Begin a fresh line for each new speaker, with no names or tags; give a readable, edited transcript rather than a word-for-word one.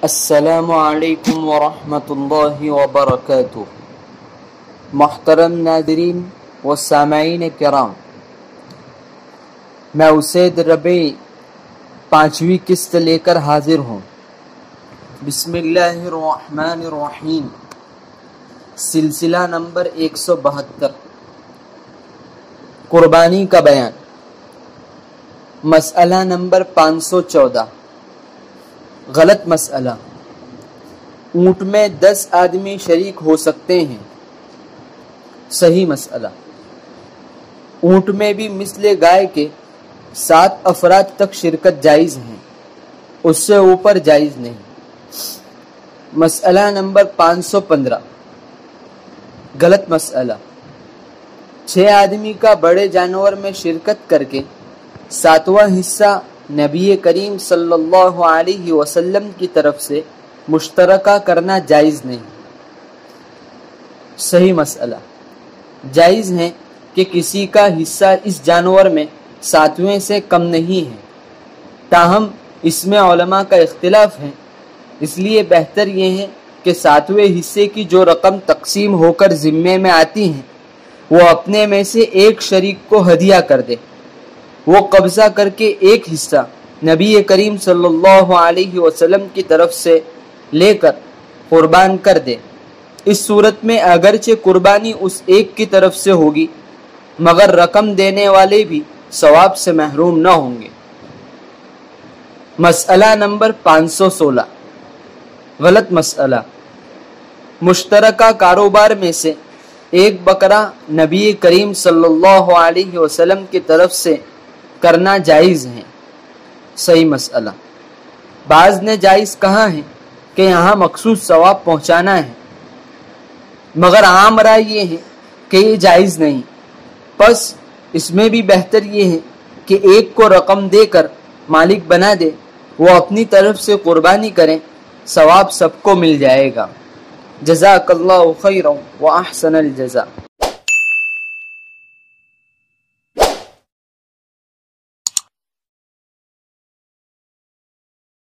السلام علیکم ورحمۃ اللہ وبرکاتہ۔ محترم ناظرین و سامعین کرام، میں اسید ربیع 5ویں قسط لے کر حاضر ہوں۔ بسم اللہ الرحمن الرحیم، سلسلہ نمبر 172، قربانی کا بیان۔ مسئلہ نمبر 514، غلط مسئلہ۔ اونٹ میں 10 آدمی شریک ہو سکتے ہیں؟ صحیح مسئلہ۔ اونٹ میں بھی مثل گائے کے 7 افراد تک شرکت جائز ہیں، اس سے اوپر جائز نہیں۔ مسئلہ نمبر 515، غلط مسئلہ۔ 6 آدمی کا بڑے جانور میں شرکت کر کے 7واں حصہ نبی کریم صلی اللہ علیہ وسلم کی طرف سے مشترکہ کرنا جائز نہیں۔ صحیح مسئلہ۔ جائز ہے کہ کسی کا حصہ اس جانور میں 7ویں سے کم نہیں ہے، تاہم اس میں علماء کا اختلاف ہے، اس لیے بہتر یہ ہے کہ 7ویں حصے کی جو رقم تقسیم ہو کر ذمے میں آتی ہے وہ اپنے میں سے ایک شریک کو ہدیہ کر دے، وہ قبضہ کر کے ایک حصہ نبی کریم صلی اللہ علیہ وسلم کی طرف سے لے کر قربان کر دے۔ اس صورت میں اگرچہ قربانی اس ایک کی طرف سے ہوگی مگر رقم دینے والے بھی ثواب سے محروم نہ ہوں گے۔ مسئلہ نمبر 516، غلط مسئلہ۔ مشترکہ کاروبار میں سے ایک بکرا نبی کریم صلی اللہ علیہ وسلم کی طرف سے کرنا جائز ہے۔ صحیح مسئلہ۔ بعض نے جائز کہا ہے کہ یہاں مخصوص ثواب پہنچانا ہے، مگر عام رائے یہ ہے کہ یہ جائز نہیں، پس اس میں بھی بہتر یہ ہے کہ ایک کو رقم دے کر مالک بنا دے، وہ اپنی طرف سے قربانی کریں، ثواب سب کو مل جائے گا۔ جزاک اللہ خیرا و احسن الجزاء۔